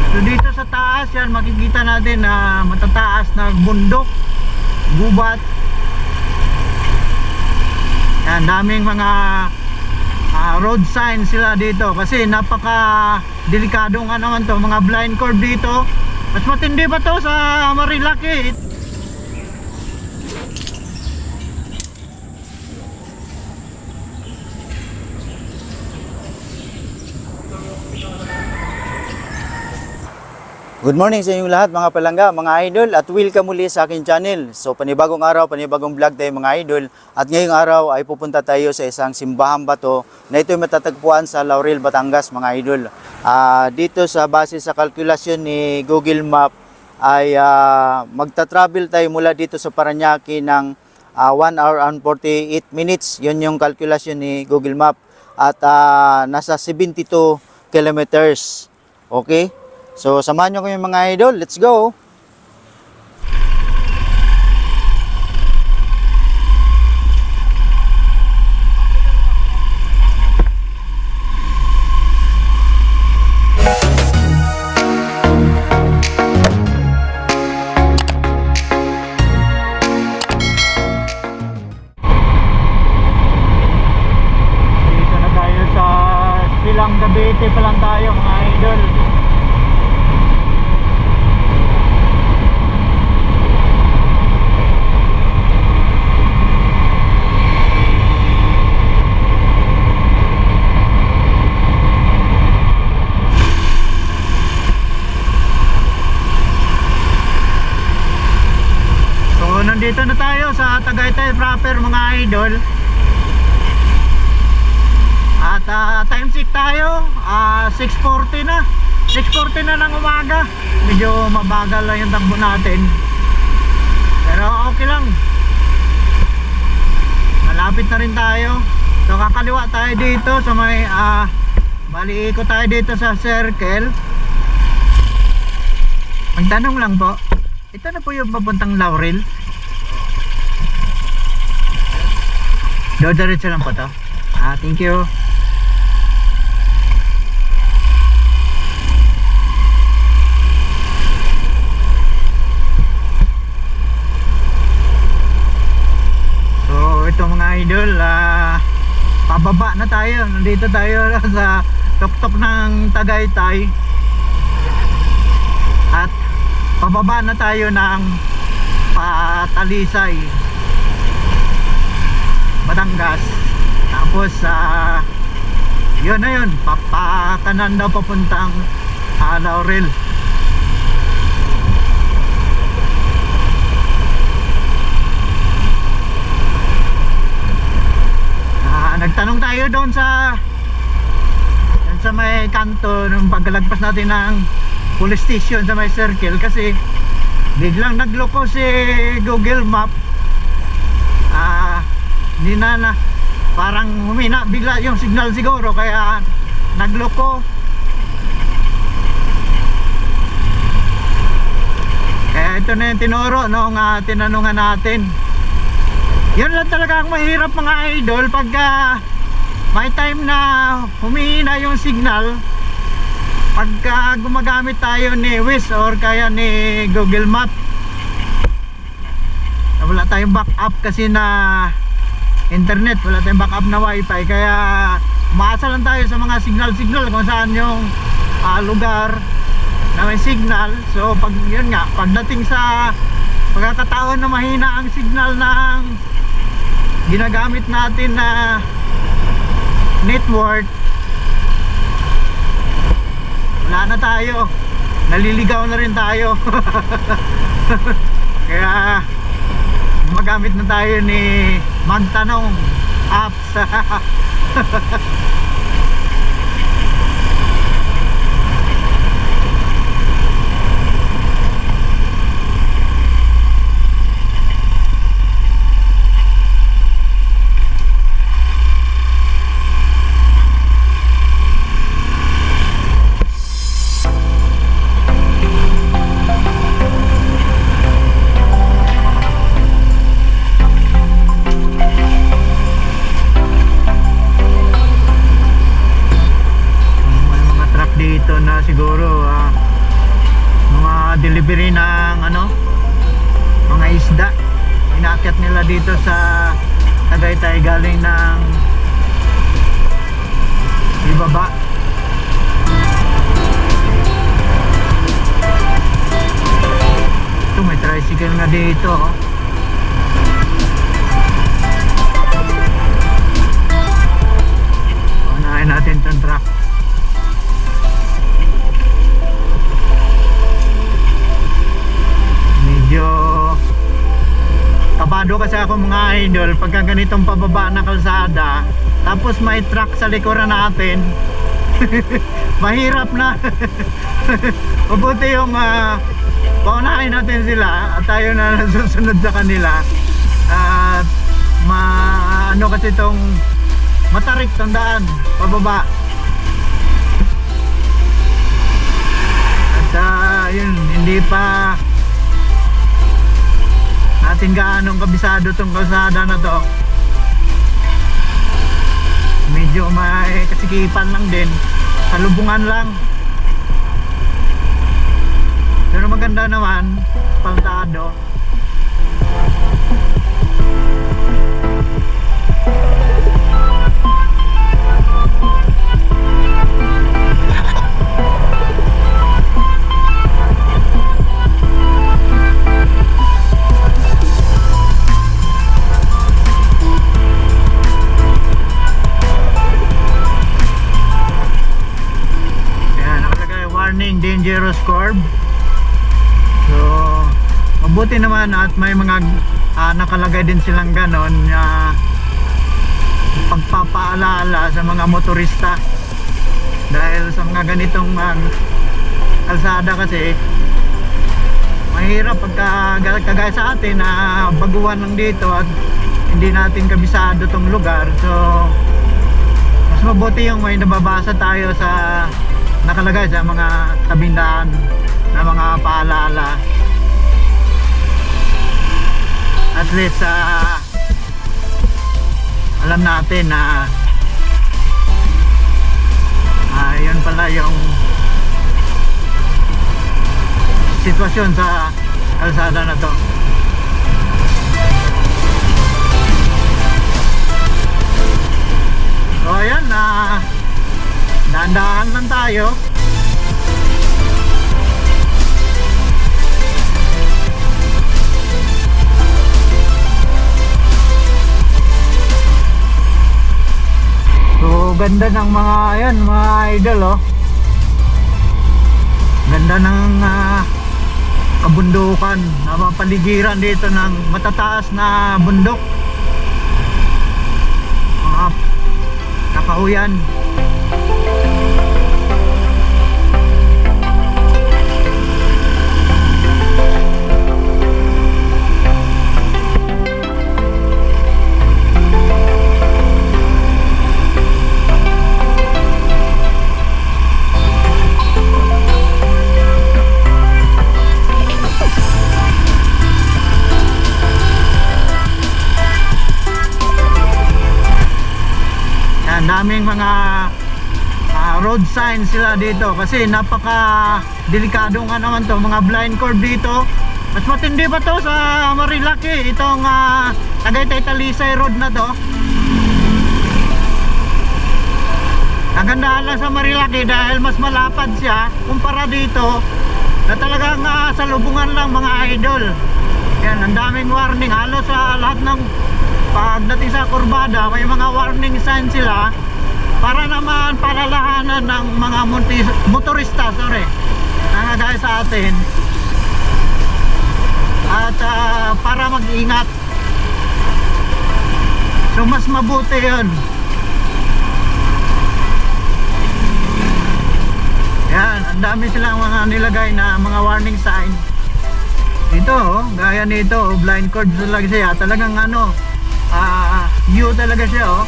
So dito sa taas yan, makikita natin na matataas na bundok, gubat. Yan, daming mga road signs sila dito kasi napaka delikadong naman to, mga blind curve dito. Mas matindi pa to sa Marilaki. Good morning sa inyong lahat mga palangga, mga idol, at welcome muli sa aking channel. So panibagong araw, panibagong vlog tayo mga idol. At ngayong araw ay pupunta tayo sa isang simbahang bato na ito'y matatagpuan sa Laurel, Batangas mga idol. Dito sa base sa kalkulasyon ni Google Map ay magta-travel tayo mula dito sa Parañaque ng 1 hour and 48 minutes. Yun yung kalkulasyon ni Google Map. At nasa 72 kilometers. Okay? So, samahan nyo kami mga idol. Let's go! Dito na tayo sa Silang Cavite pa lang tayo mga idol. Nandito na tayo sa Tagaytay proper mga idol. At time check tayo, 6:40 na. 6:40 na ng umaga. Medyo mabagal lang yung takbo natin. Pero okay lang. Malapit na rin tayo. So kakaliwa tayo dito sa may bali ikot tayo dito sa circle. Magtanong lang po, ito na po yung papuntang Laurel? Diretso lang po to. Thank you. So ito mga idol, pababa na tayo. Nandito tayo sa tuktok ng Tagaytay. At pababa na tayo ng Talisay, Batangas. Tapos yun na yun, papakanan daw papuntang Laurel. Nagtanong tayo doon sa may kanto nung pagkalagpas natin ng police station sa may circle kasi biglang nagloko si Google Map. Hindi na parang humina bigla yung signal siguro kaya nagloko. Kaya ito na yung tinuro nung tinanungan natin. Yun lang talaga ang mahirap mga idol pagka may time na humihina yung signal. Pagka gumagamit tayo ni Waze or kaya ni Google Map, wala tayong backup kasi na internet, wala tayong backup na wifi, kaya umaasa lang tayo sa mga signal kung saan yung lugar na may signal. So pag yun nga, pagdating sa pagkakataon na mahina ang signal ng ginagamit natin na network, wala na tayo, naliligaw na rin tayo. Kaya magamit na tayo ni Magtanong apps. mga delivery ng ano, mga isda. Inaakyat nila dito sa Tagaytay galing ng ibaba. Ito, may tricycle nga dito, oh. Unahin natin itong truck. Medyo kabado kasi ako mga idol pagka ganitong pababa na kalsada, tapos may truck sa likuran natin. Mahirap na. Mabuti yung paunahin natin sila at tayo na susunod sa kanila. At ano kasi itong matarik tong daan pababa. At yun, hindi pa natin gaanong kabisado tong kalsada na to. Medyo may kasikipan lang din, salubungan lang, pero maganda naman, paltado. Dangerous curve. So mabuti naman at may mga nakalagay din silang ganon pagpapaalala sa mga motorista, dahil sa mga ganitong kalsada kasi mahirap pagka kagaya sa atin na baguhan lang dito at hindi natin kabisado tong lugar. So mas mabuti yung may nababasa tayo sa nakalagay sa mga tabindaan na mga paalala. At least alam natin na yun pala yung sitwasyon sa kalsada na to. So ayan, dahan-dahan lang tayo. So ganda ng mga ayan, mga idol, oh. Ganda ng kabundukan, napapaligiran dito ng matataas na bundok, mga nakauyan. Daming mga road signs sila dito kasi napaka delikado nga naman to, mga blind curve dito. Mas matindi pa to sa Marilaki, itong Tagaytay Talisay Road na to. Kagandahan lang sa Marilaki dahil mas malapad siya kumpara dito na talagang salubungan lang mga idol. Yan, ang daming warning halos sa lahat ng pagdating sa kurbada, may mga warning signs sila para naman palalahanan ng mga motorista, na kagaya sa atin, at para mag-ingat. So mas mabuti yun. Yan, ang dami silang mga nilagay na mga warning sign dito, oh, gaya nito, blind curve talaga siya, talagang view talaga siya, oh.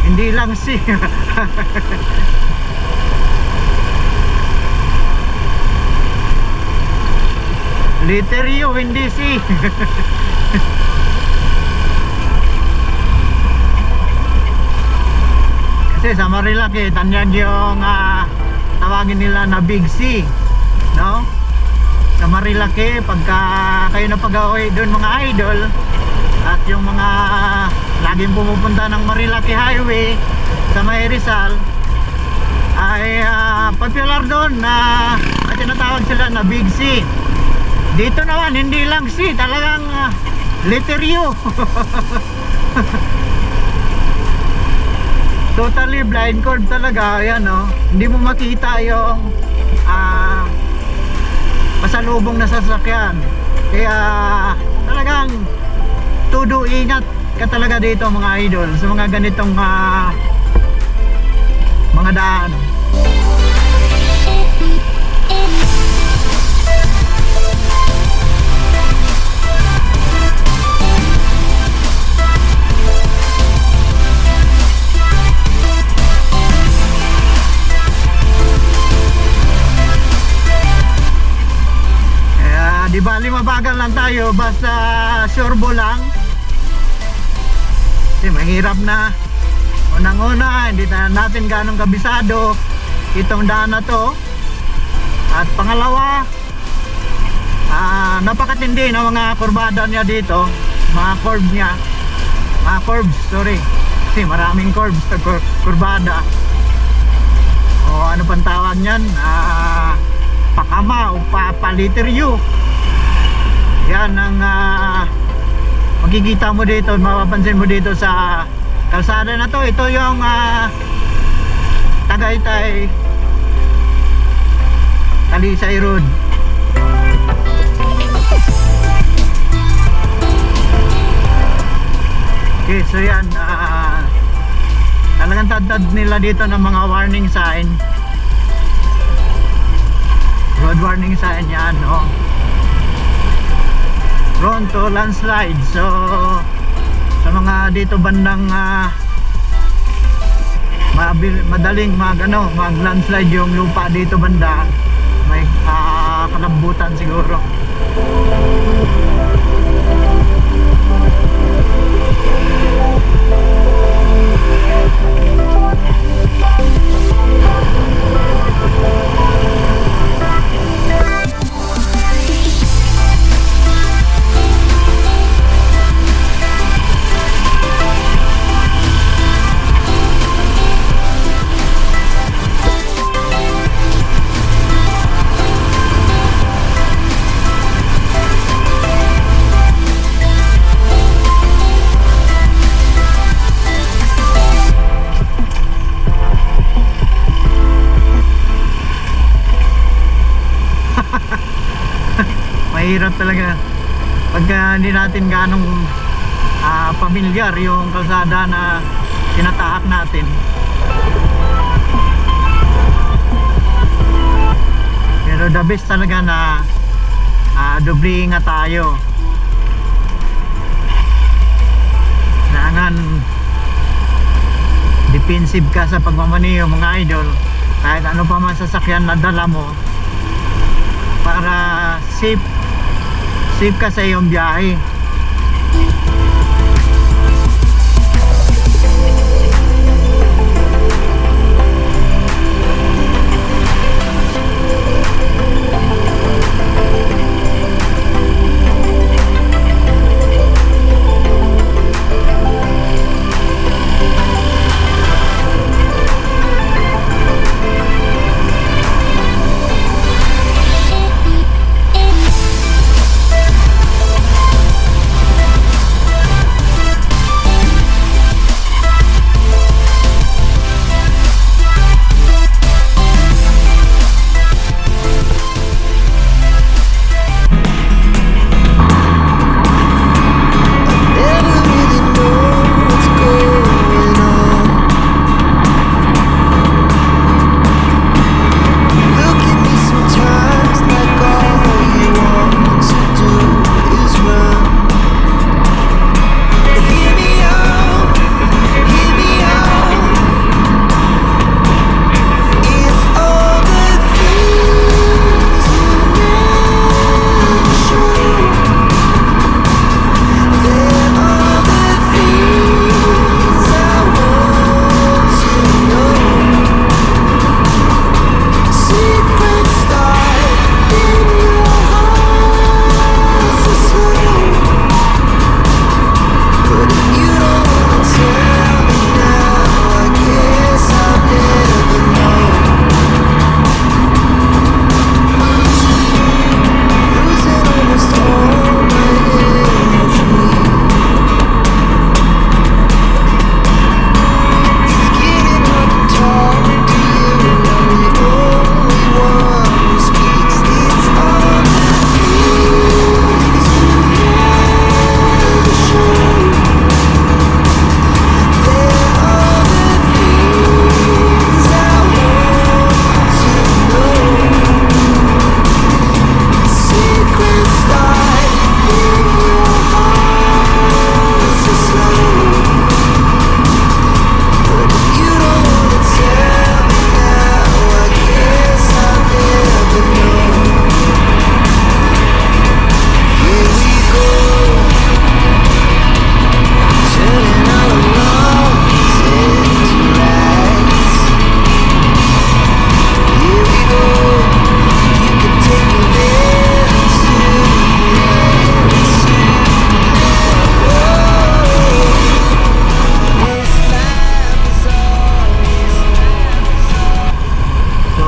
Hindi lang C. Letter U, hindi C. Kasi sa Marilaki, tanyag yung tawagin nila na Big C. no? Sa Marilaki, pagka kayo na pag-uwi doon mga idol, at yung mga laging pumupunta ng Marilaki Highway sa May Rizal, ay popular doon na tinatawag sila na Big C. Dito naman hindi lang C, talagang letter U. Totally blind curve talaga, ayan, no? Hindi mo makita yung pasalubong na sasakyan. Kaya talagang todo ingat ka talaga dito mga idol sa mga ganitong mga daan. Di bali mabagal lang tayo, basta surbo lang. Kasi mahirap na. Unang-una, hindi na natin ganong kabisado itong daan na to. At pangalawa, napakatindi na mga kurbada niya dito. Mga curve niya. Mga curves, sorry. Kasi maraming curves sa kurbada. O ano pang tawag niyan? Pakama o paliter U. Yan ang makikita mo dito, mapapansin mo dito sa kalsada na to. Ito yung Tagaytay Talisay Road. Okay, so yan, talagang tad nila dito ng mga warning sign, road warning sign yan, no? Prone to landslide. So sa mga dito bandang madaling mag landslide yung lupa dito banda, may kalambutan siguro. Mahirap talaga pagka hindi natin ganong pamilyar yung kalsada na tinatahak natin. Pero the best talaga na doble ingat tayo. Kailangan defensive ka sa pagmamaneho mga idol, kahit ano pa man sasakyan na dala mo, para safe ka sa iyong biyahe.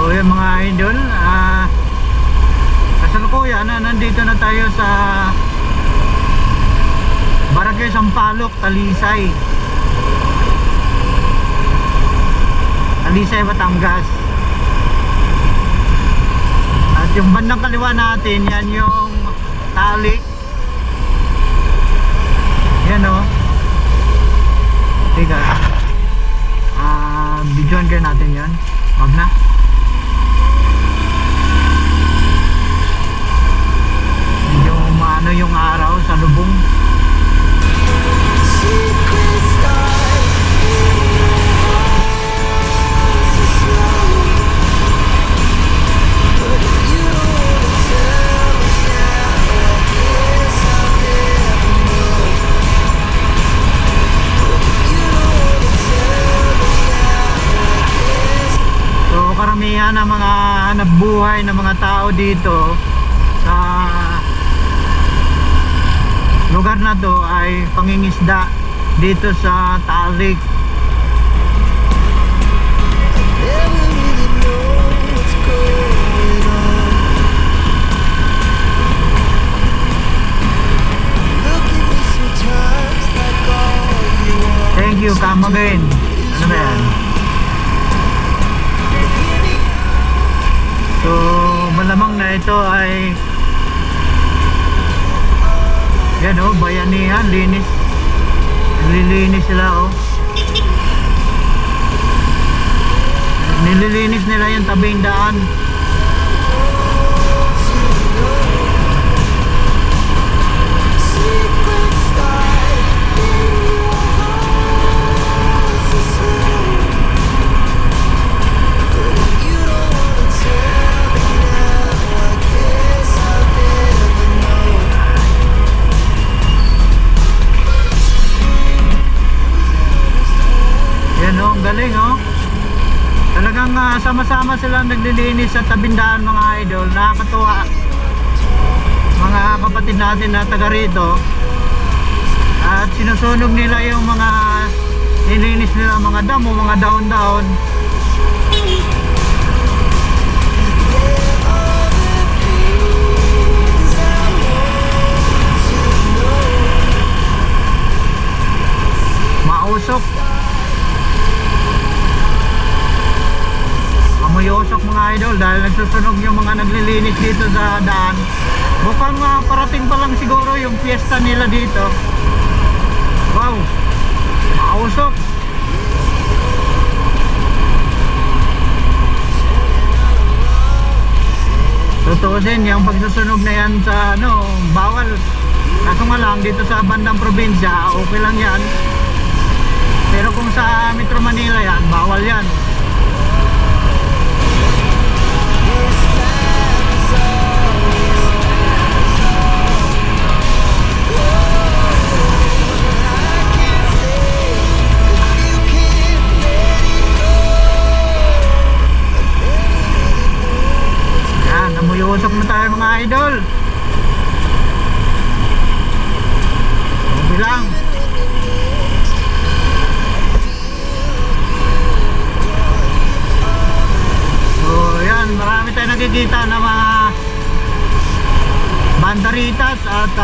So yun mga idol, kasalukuyan na nandito na tayo sa Barangay Sampaloc, Talisay, Batangas. At yung bandang kaliwa natin, yan yung Talik. Yan o. Teka, videoan kayo natin yan. Wag na. Medyo maano yung araw sa lubong. Karamihan ng mga hanap buhay ng mga tao dito sa lugar na to ay pangingisda dito sa Talik. Thank you, come again. Ano ba yan? So malamang na ito ay yan o, bayanihan, linis. Nililinis sila o. Nililinis nila yung tabing daan. Galing oh. Talagang sama-sama silang naglilinis sa tabindaan mga idol. Nakakatuwa. Mga kapatid natin na taga rito. At sinusunog nila yung mga nilinis nila mga damo, mga daon-daon. Mausok. Amoyosok mga idol dahil nagsusunog yung mga naglilinis dito sa daan. Mukhang parating pa lang siguro yung fiesta nila dito. Wow, mausok. Tutuusin yung pagsusunog na yan sa bawal. Kaso nga lang dito sa bandang probinsya okay lang yan. Pero kung sa Metro Manila yan, bawal yan. Namuyusok na tayo mga idol. Okay lang. So yan, marami tayo nakikita na mga banderitas at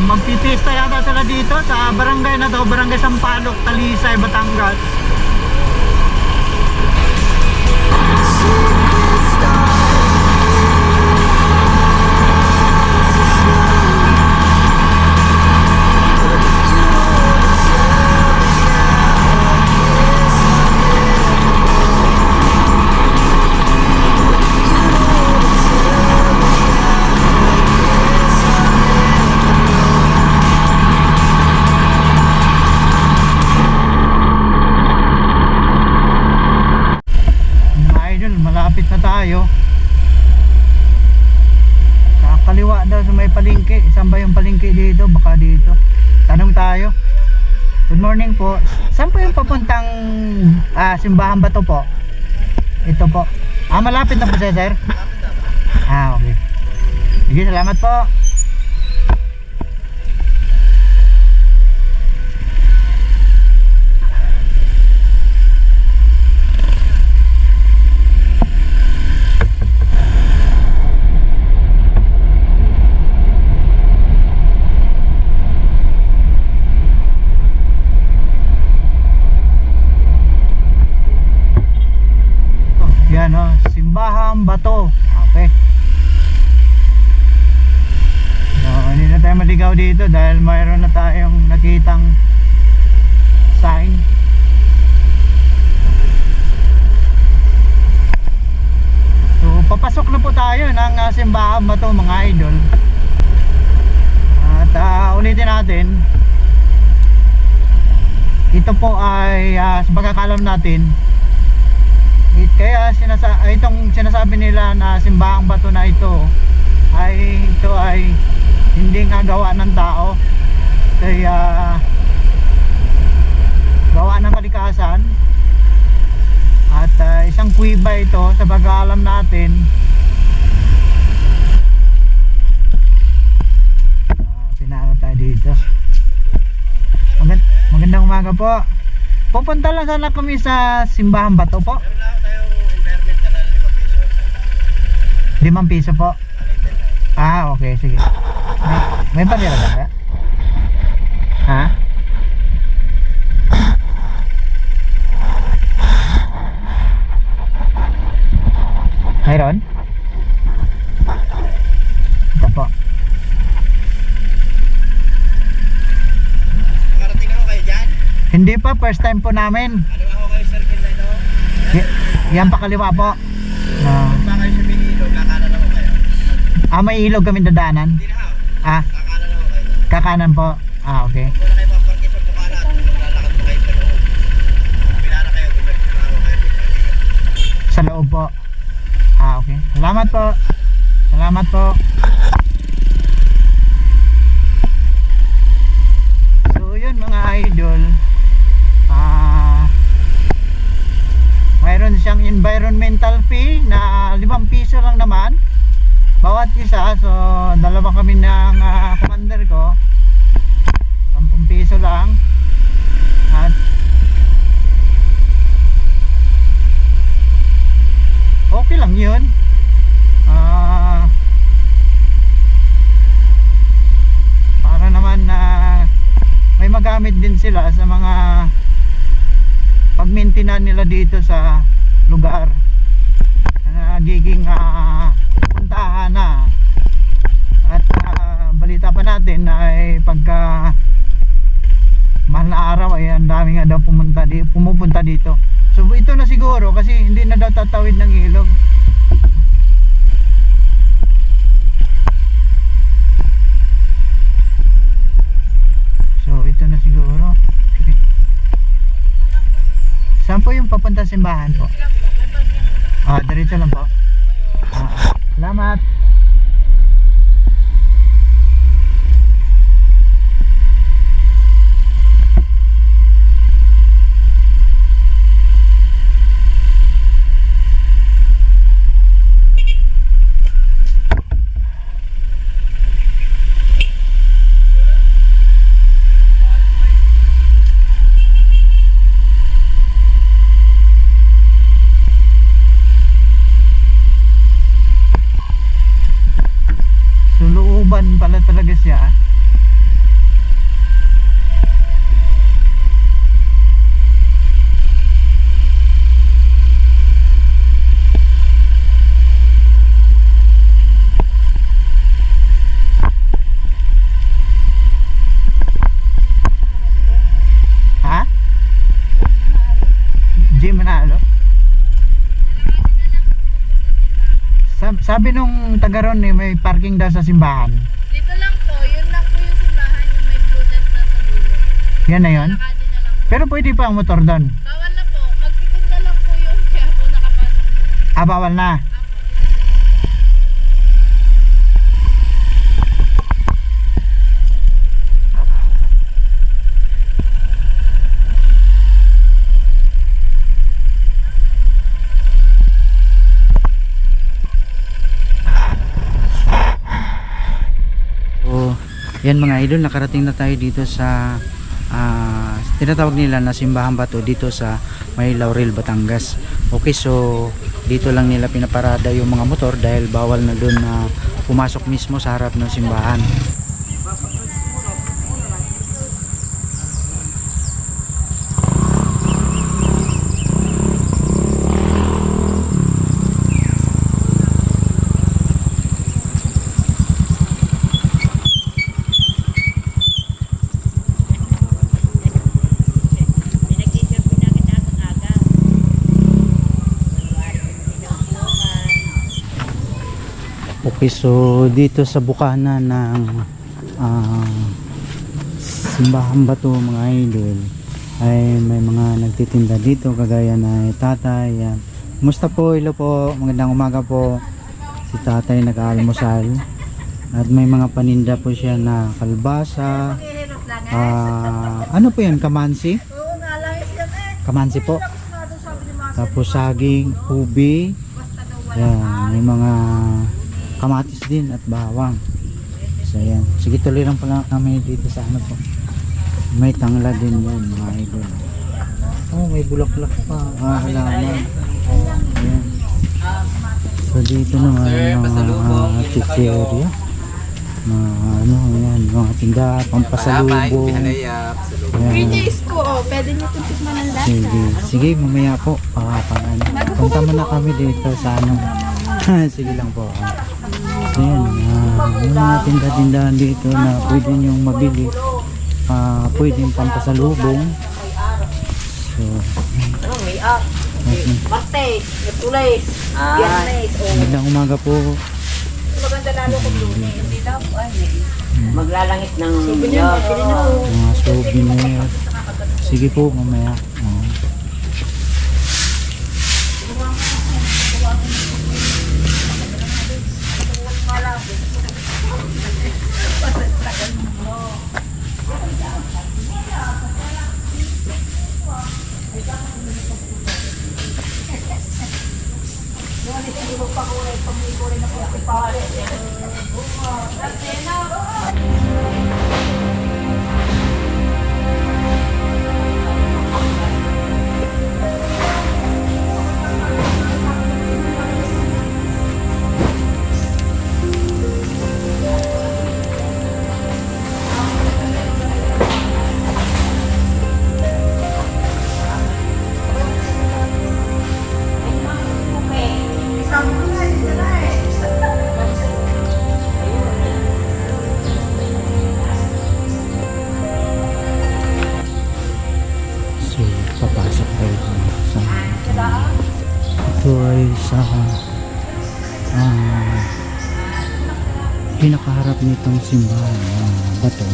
magpipista yata sila dito sa barangay na to, Barangay Sampaloc, Talisay, Batangas. Malapit na tayo sa kaliwa daw sa may palengke. Saan ba yung palengke dito? Baka dito. Tanong tayo. Good morning po. Saan po yung papuntang simbahan ba to po? Ito po. Malapit na po siya, sir? Okay. Sige, salamat po. papasok na po tayo ng simbahan ba to mga idol. At ulitin natin, ito po ay sa pagkakalam natin, kaya itong sinasabi nila na simbahang bato na ito ay hindi nga gawa ng tao, kaya gawa ng kalikasan. At isang kuweba ito sa pagkakalam natin. Pinara tayo dito. Magandang umaga po. Pupunta lang sana kami sa simbahan bato po. Meron lang tayong internet na lang 5 piso. 5 piso po. Okay, sige. May pamira ba? Ha? Mayroon? Ito po. Nakarating ako kayo dyan? Hindi pa, first time po namin. Ano ako kayo circle na ito? Yan pa kaliwa po. Punta kayo sa Minilog, kakanan ako kayo. May ilog kami dadaanan. Hindi na ako. Kakanan ako kayo. Kakanan po. Okay. Kung na kayo paparkin sa Bukaran, maglalakad po kayo sa loob. Pinara kayo, gumerto na ako kayo dito. Sa loob po. Okay. Salamat po. Salamat po. So yun mga idol, mayroon siyang environmental fee na 5 piso lang naman bawat isa. So dalawa kami ng commander ko, 10 piso lang. At okay lang yun. Para naman na may magamit din sila sa mga pagmaintenan nila dito sa lugar na nagiging puntahan na. At balita pa natin ay pagka mahal na araw ay ang dami nga daw pumupunta dito. So ito na siguro kasi hindi na daw tatawid ng ilog. So ito na siguro. Okay. Saan po yung papunta simbahan po? Diretso lang po. Salamat. Suluban pala talaga siya. Ha? Jim Manalo? Sabi nung taga ron may parking daw sa simbahan. Dito lang po, yun lang po yung simbahan, yung may blue tent na sa dulo. Yan na yun? Nakadi na lang po. Pero pwede pa ang motor doon. Bawal na po, magtitinda lang po yun, kaya po nakapasok po. Bawal na. Apo. Yan mga idol, nakarating na tayo dito sa tinatawag nila na simbahan bato dito sa May Laurel, Batangas. Okay, so dito lang nila pinaparada yung mga motor dahil bawal na doon na pumasok mismo sa harap ng simbahan. Okay, so dito sa bukana ng simbahan ba to mga idol, ay may mga nagtitinda dito kagaya na tatay. Yan. Kumusta po? Hello po, magandang umaga po. Si tatay nag-aalmusal at may mga paninda po siya na kalbasa. Ano po yan? Kamansi? Kamansi po. Tapos saging, ubi. Yan, may mga kamatis din at bawang. So yan. Sige, tuloy lang pala kami dito sa ano po. May tangla din yan mga idol. Oh, may bulaklak pa. Halaman. Ayan. So dito naman mga chicheria. Ano yan, mga tinda, pampasalubong. Ayan. ko, pwede niyo kung tikman ng lasa. Sige, mamaya po. Punta muna kami dito sa ano. Sige lang po. So yan, yung mga tinda-tindahan dito na pwede niyong mabili. Pwedeng pampasalubong. So, Martes, Merkules, Biyernes, magandang umaga po. maganda lalo kung Lunes. Hindi daw, maglalangit ng Mga souvenir. Sige po, mamaya. So, papasok tayo sa ito ay sa pinakaharap nitong simbahan bato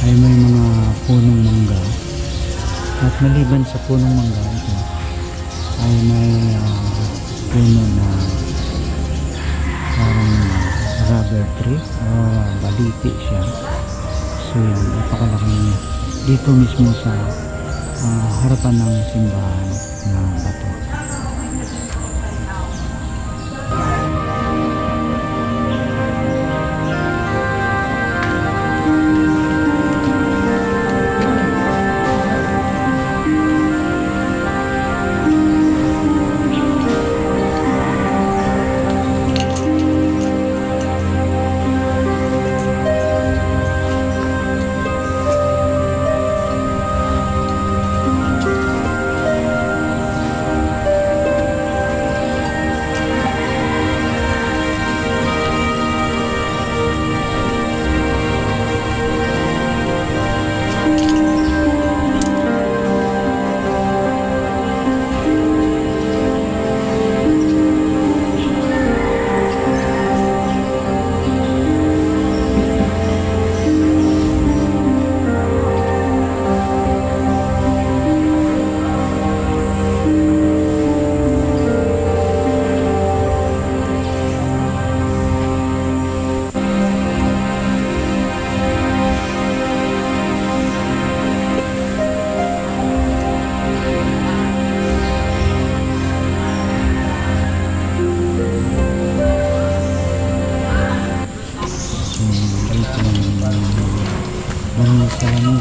ay may mga punong mangga at maliban sa punong mangga ito ay may puno na parang rubber tree o baliti siya. So yan, napakalaki niya dito mismo sa harapan ng simbahan na bato.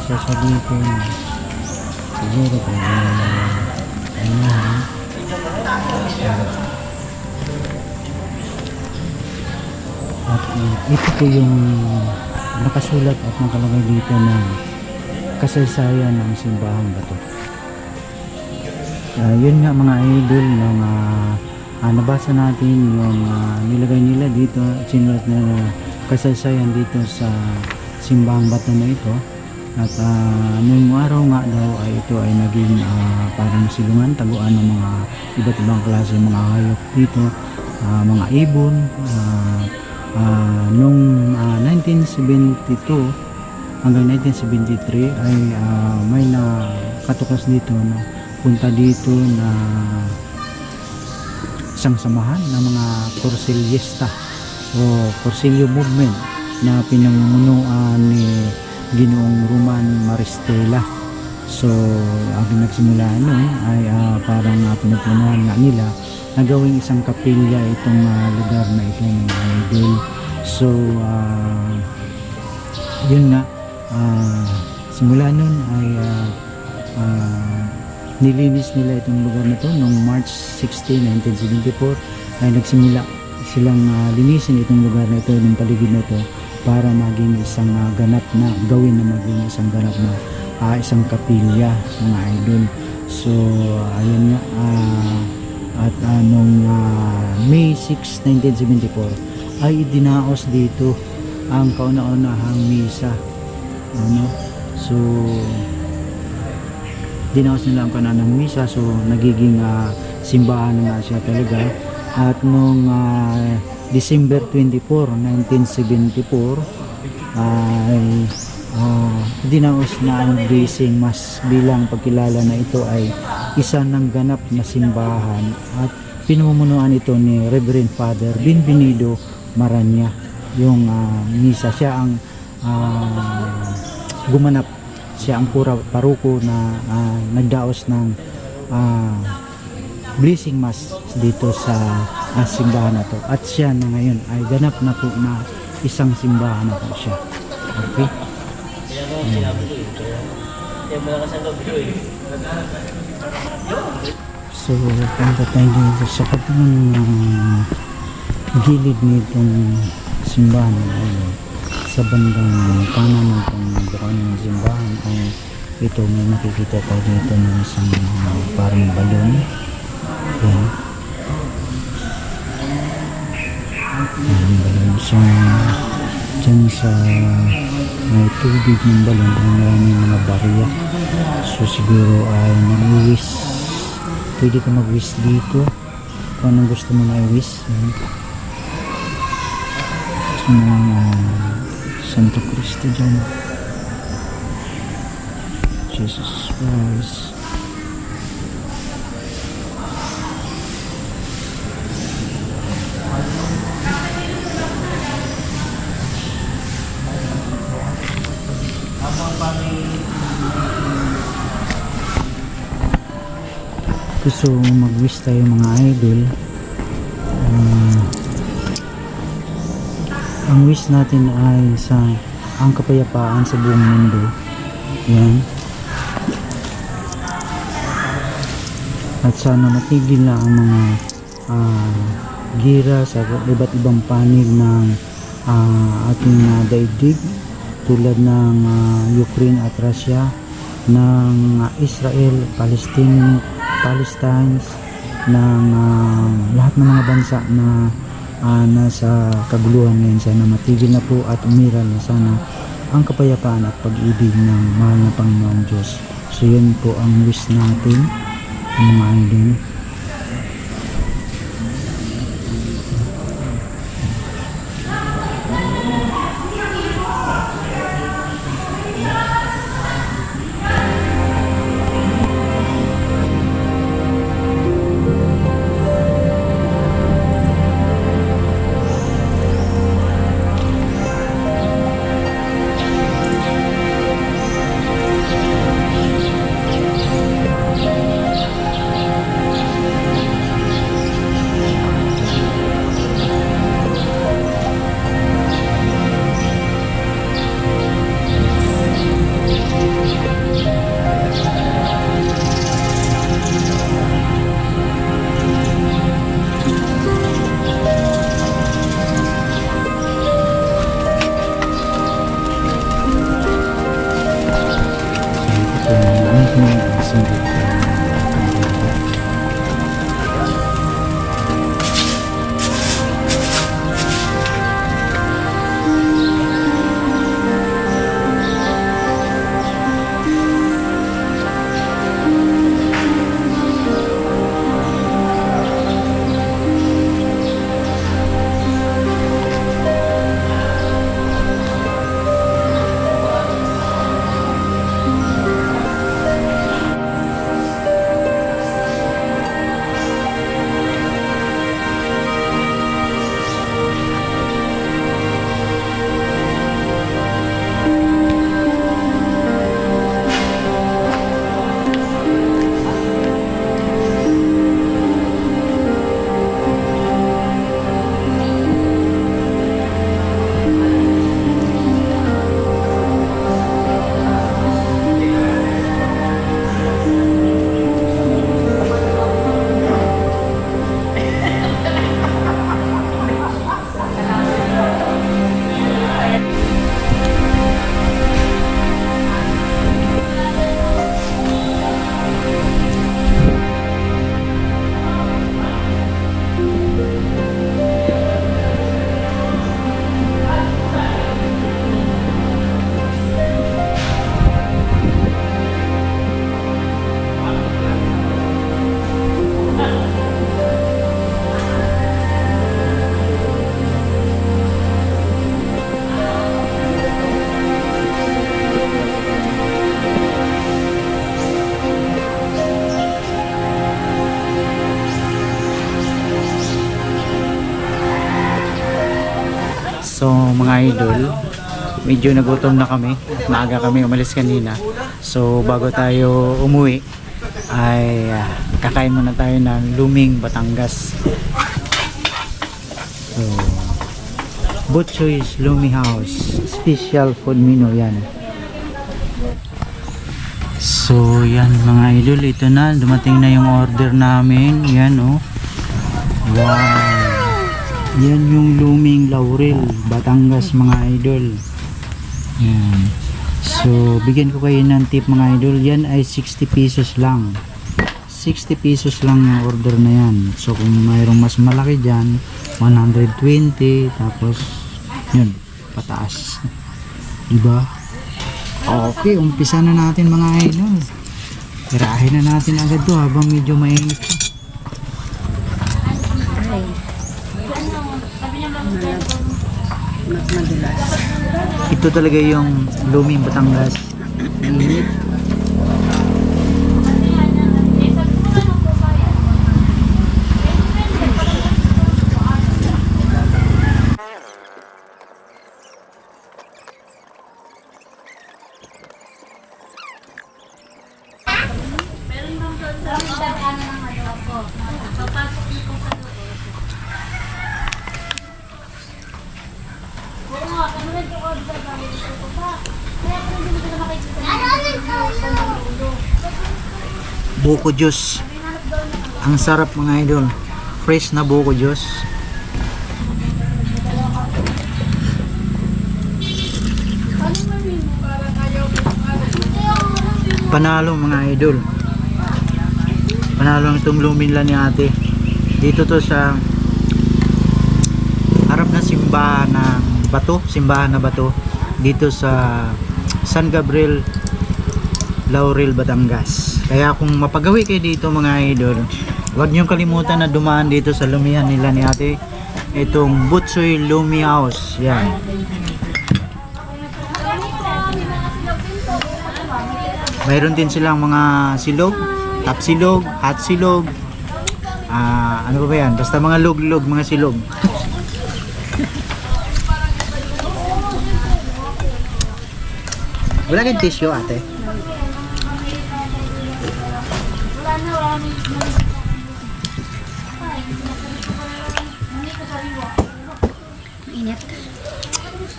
Sa dito siguro po at ito po yung nakasulat at nakalagay dito na kasaysayan ng simbahan bato. Yun nga mga idol, mga nabasa natin yung nilagay nila dito, sinulat na kasaysayan dito sa simbahang bato na ito. At nung araw nga daw ay ito ay naging parang silungan, taguan ng mga iba't ibang klase mga hayop dito. mga ibon. Noong 1972 hanggang 1973 ay may nakatukas dito na punta dito na isang samahan ng mga Corsillista o Corsilio movement na pinamumunuan ni Ginoong Roman Maristela. So ang nagsimula nun ay parang pinagplanuhan nga nila na gawing isang kapilya itong lugar na ito mga idol. So yun nga, simula nun ay nilinis nila itong lugar na to noong March 16, 1974 ay nagsimula silang linisin itong lugar na ito, ng paligid na ito para maging isang ganap na gawin na maging isang ganap na isang kapilya mga idol. So ayun nga, at noong May 6, 1974 ay idinaos dito ang kauna-unahang misa, ano? So dinaos nila ang kauna-unahang misa, so nagiging simbahan na nga siya talaga. At noong December 24, 1974 ay dinaos na ang blessing mass bilang pagkilala na ito ay isa ng ganap na simbahan at pinamumunuan ito ni Reverend Father Benvenido Maranya. Yung misa, siya ang gumanap, siya ang paruko na nagdaos ng blessing mass dito sa simbahan na to, at siya na ngayon ay ganap na po na isang simbahan na po siya. Okay. So punta tayo dito sa kapang gilid nitong simbahan ay sa bandang kanan ng bukan ng simbahan ay ito, may nakikita tayo dito ng isang parang balon. Yan. Balon. So dyan sa may tubig ng balon ay maraming mga barya. So siguro ay mag-wish, pwede ka mag-wish dito kung anong gusto mo na i-wish. Yan. So Santo Cristo dyan, Jesus Christ. So mag-wish tayo mga idol. Ang wish natin ay sa ang kapayapaan sa buong mundo. Yan. At sana matigil na ang mga gira sa iba't ibang panig ng ating daigdig, tulad ng Ukraine at Russia, ng Israel, Palestine, ng lahat ng mga bansa na nasa kaguluhan ngayon. Sana matigil na po at umiral na sana ang kapayapaan at pag-ibig ng mahal na Panginoong Diyos. So yun po ang wish natin mga idol. So mga idol, medyo nagutom na kami. Maaga kami umalis kanina. So bago tayo umuwi ay kakain muna tayo ng Luming Batangas. So Butchoy's Lumi House special food menu yan. So yan mga idol, ito na, dumating na yung order namin. Yan oh. Wow. Yan yung Luming Laurel Batangas mga idol. Yan. So bigyan ko kayo ng tip mga idol. Yan ay 60 pesos lang. 60 pesos lang yung order na yan. So kung mayroong mas malaki dyan, 120, tapos yun, pataas. Diba? Okay, umpisa na natin mga idol. Tirahin na natin agad to habang medyo mainit pa. Ito talaga yung Luming Batangas. Init. Buko juice. Ang sarap mga idol. Fresh na buko juice. Panalo mga idol. Panalo ang itong Luming lang ni ate. Dito to sa harap na simbahan ng bato. Simbahan na bato. Dito sa San Gabriel Laurel, Batangas. Kaya kung mapagawi kayo dito mga idol, huwag niyong kalimutan na dumaan dito sa lumihan nila ni ate. Itong Butchoy Lumi House. Yan. Mayroon din silang mga silog, top silog, hot silog. Ano ba yan? Basta mga log-log, mga silog. Wala kang tissue ate? Init.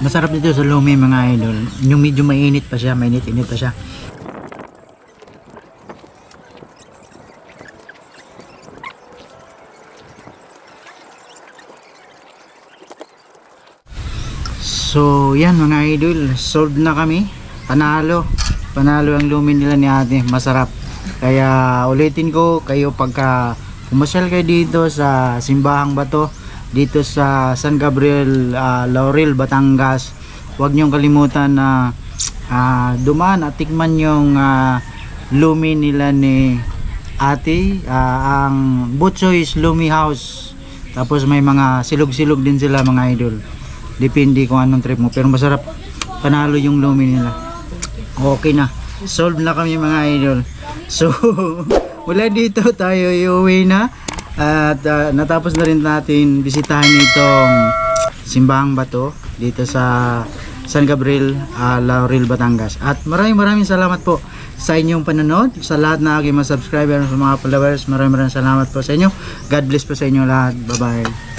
Masarap dito sa Lumi mga idol. Yung medyo mainit pa siya, mainit-init pa siya. So yan mga idol, solved na kami. Panalo ang Lumi nila ni ate, masarap. Kaya ulitin ko, kayo pagka pumasyal kayo dito sa Simbahang Bato, dito sa San Gabriel Laurel, Batangas, huwag niyong kalimutan na dumaan at tikman yung Lumi nila ni ate, ang Butchoy's Lumi House. Tapos may mga silog-silog din sila mga idol, depende kung anong trip mo, pero masarap. Panalo yung Lumi nila. Okay na, solved na kami mga idol. So mula dito tayo iuwi na. At natapos na rin natin bisitahin itong Simbahang Bato dito sa San Gabriel Laurel, Batangas. At maraming salamat po sa inyong panonood, sa lahat na aking mga subscribers, sa mga followers. Maraming salamat po sa inyo. God bless po sa inyo lahat. Bye bye.